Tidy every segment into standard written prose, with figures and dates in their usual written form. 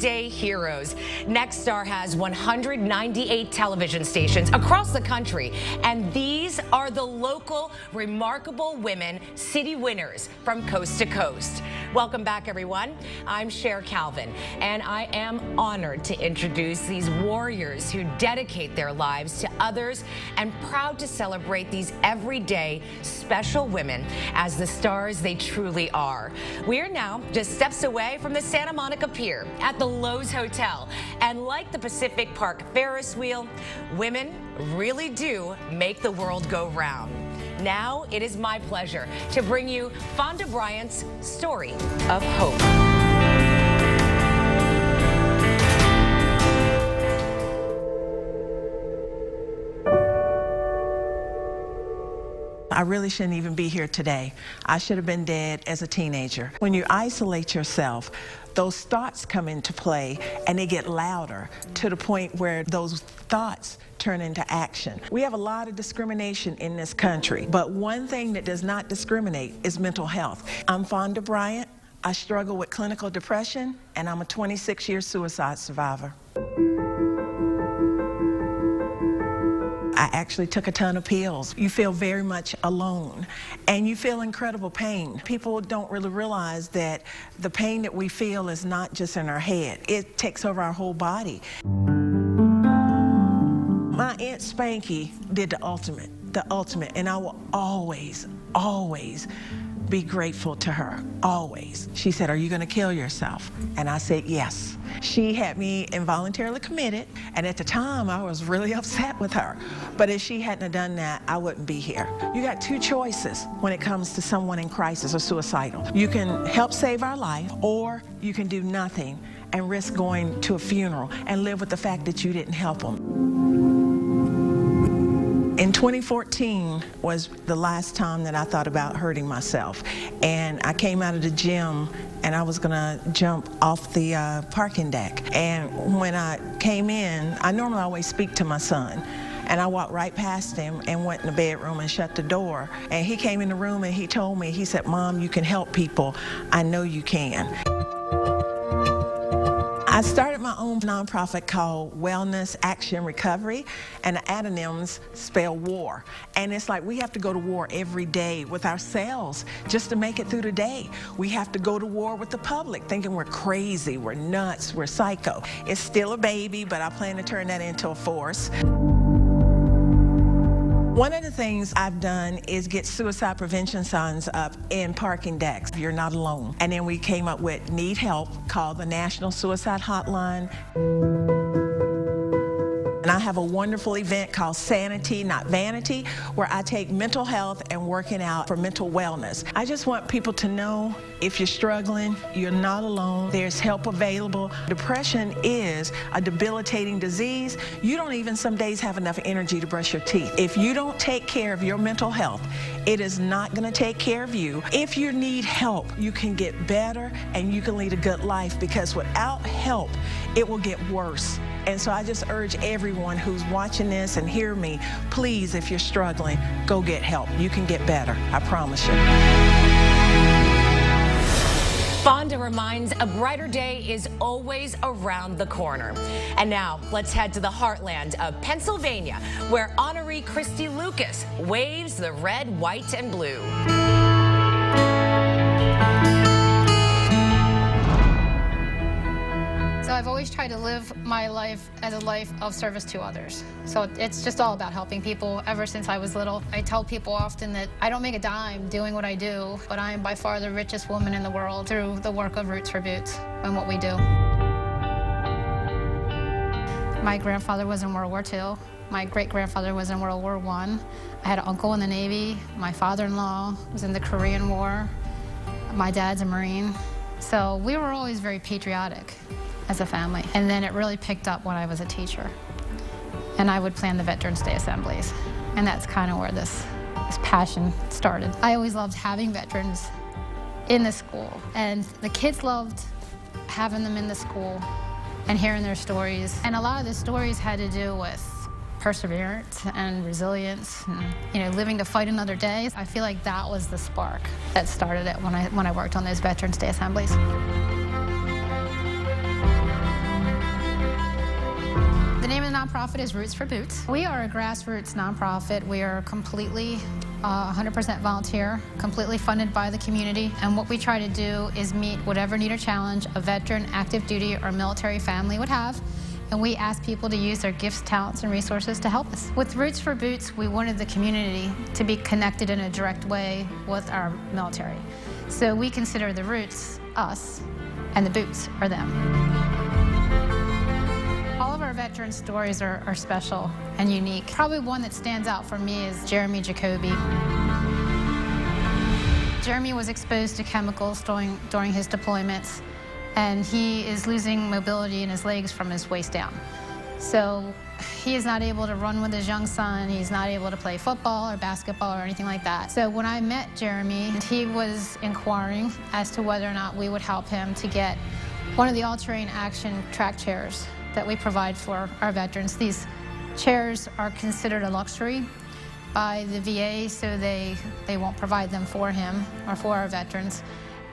everyday heroes. Nexstar has 198 television stations across the country, and these are the local remarkable women city winners from coast to coast. Welcome back, everyone. I'm Cher Calvin, and I am honored to introduce these warriors who dedicate their lives to others and proud to celebrate these everyday special women as the stars they truly are. We are now just steps away from the Santa Monica Pier at the Lowe's Hotel, and like the Pacific Park Ferris wheel, women really do make the world go round. Now it is my pleasure to bring you Fonda Bryant's story of hope. I really shouldn't even be here today. I should have been dead as a teenager. When you isolate yourself, those thoughts come into play and they get louder to the point where those thoughts turn into action. We have a lot of discrimination in this country, but one thing that does not discriminate is mental health. I'm Fonda Bryant. I struggle with clinical depression, and I'm a 26-year suicide survivor. I actually took a ton of pills. You feel very much alone, and you feel incredible pain. People don't really realize that the pain that we feel is not just in our head. It takes over our whole body. My Aunt Spanky did the ultimate, and I will always, always be grateful to her, always. She said, "Are you gonna kill yourself?" And I said, yes. She had me involuntarily committed, and at the time I was really upset with her. But if she hadn't have done that, I wouldn't be here. You got two choices when it comes to someone in crisis or suicidal. You can help save our life, or you can do nothing and risk going to a funeral and live with the fact that you didn't help them. In 2014 was the last time that I thought about hurting myself. And I came out of the gym and I was gonna jump off the parking deck. And when I came in, I normally always speak to my son. And I walked right past him and went in the bedroom and shut the door. And he came in the room and he told me, he said, "Mom, you can help people. I know you can." I started my own nonprofit called Wellness Action Recovery, and the acronyms spell WAR. And it's like we have to go to war every day with ourselves just to make it through the day. We have to go to war with the public, thinking we're crazy, we're nuts, we're psycho. It's still a baby, but I plan to turn that into a force. One of the things I've done is get suicide prevention signs up in parking decks. You're not alone. And then we came up with Need Help, called the National Suicide Hotline. And I have a wonderful event called Sanity, Not Vanity, where I take mental health and working out for mental wellness. I just want people to know if you're struggling, you're not alone. There's help available. Depression is a debilitating disease. You don't even some days have enough energy to brush your teeth. If you don't take care of your mental health, it is not going to take care of you. If you need help, you can get better and you can lead a good life, because without help, it will get worse. And so I just urge everyone who's watching this and hear me, please, if you're struggling, go get help. You can get better, I promise you. Fonda reminds a brighter day is always around the corner. And now let's head to the heartland of Pennsylvania, where honoree Christy Lucas waves the red, white, and blue. So I've always tried to live my life as a life of service to others. So it's just all about helping people ever since I was little. I tell people often that I don't make a dime doing what I do, but I am by far the richest woman in the world through the work of Roots for Boots and what we do. My grandfather was in World War II. My great-grandfather was in World War I. I had an uncle in the Navy. My father-in-law was in the Korean War. My dad's a Marine. So we were always very patriotic as a family. And then it really picked up when I was a teacher. And I would plan the Veterans Day assemblies. And that's kind of where this passion started. I always loved having veterans in the school. And the kids loved having them in the school and hearing their stories. And a lot of the stories had to do with perseverance and resilience and, living to fight another day. I feel like that was the spark that started it when I worked on those Veterans Day assemblies. nonprofit is Roots for Boots. We are a grassroots nonprofit. We are completely 100% volunteer, completely funded by the community. And what we try to do is meet whatever need or challenge a veteran, active duty, or military family would have. And we ask people to use their gifts, talents, and resources to help us. With Roots for Boots, we wanted the community to be connected in a direct way with our military. So we consider the roots us, and the boots are them. All of our veteran stories are special and unique. Probably one that stands out for me is Jacoby. Jeremy was exposed to chemicals during his deployments, and he is losing mobility in his legs from his waist down. So he is not able to run with his young son. He's not able to play football or basketball or anything like that. So when I met Jeremy, he was inquiring as to whether or not we would help him to get one of the all-terrain action track chairs that we provide for our veterans. These chairs are considered a luxury by the VA, so they won't provide them for him or for our veterans.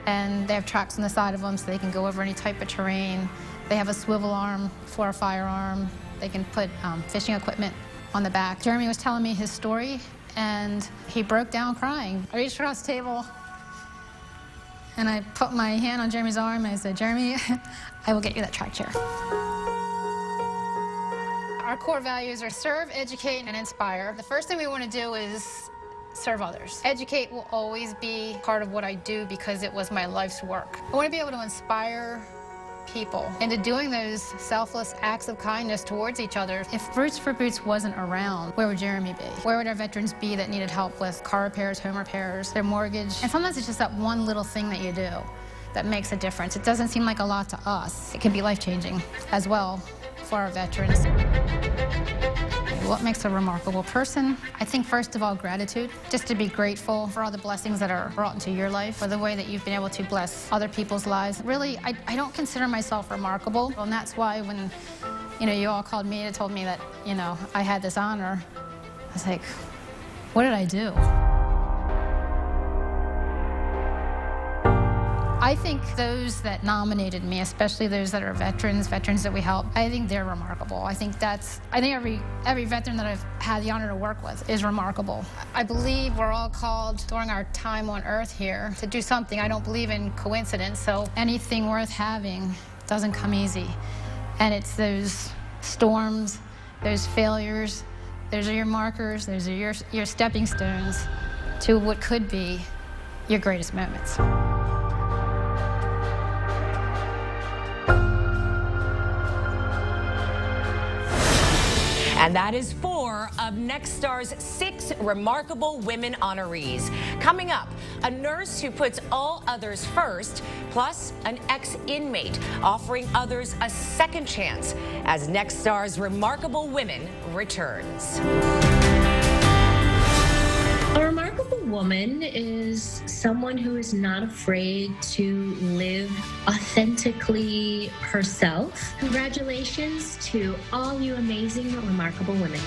And they have tracks on the side of them so they can go over any type of terrain. They have a swivel arm for a firearm. They can put fishing equipment on the back. Jeremy was telling me his story, and he broke down crying. I reached across the table, and I put my hand on Jeremy's arm, and I said, Jeremy, I will get you that track chair. Our core values are serve, educate, and inspire. The first thing we want to do is serve others. Educate will always be part of what I do because it was my life's work. I want to be able to inspire people into doing those selfless acts of kindness towards each other. If Roots for Boots wasn't around, where would Jeremy be? Where would our veterans be that needed help with car repairs, home repairs, their mortgage? And sometimes it's just that one little thing that you do that makes a difference. It doesn't seem like a lot to us. It can be life-changing as well for our veterans. What makes a remarkable person? I think first of all, gratitude. Just to be grateful for all the blessings that are brought into your life, for the way that you've been able to bless other people's lives. Really, I don't consider myself remarkable, and that's why when you all called me and told me that I had this honor, I was like, what did I do? I think those that nominated me, especially those that are veterans that we help, I think they're remarkable. I think every veteran that I've had the honor to work with is remarkable. I believe we're all called during our time on earth here to do something. I don't believe in coincidence, so anything worth having doesn't come easy. And it's those storms, those failures, those are your markers, those are your stepping stones to what could be your greatest moments. And that is 4 of Next Star's 6 remarkable women honorees. Coming up, a nurse who puts all others first, plus an ex-inmate offering others a second chance as Next Star's Remarkable Women returns. A remarkable woman is someone who is not afraid to live authentically herself. Congratulations to all you amazing, remarkable women.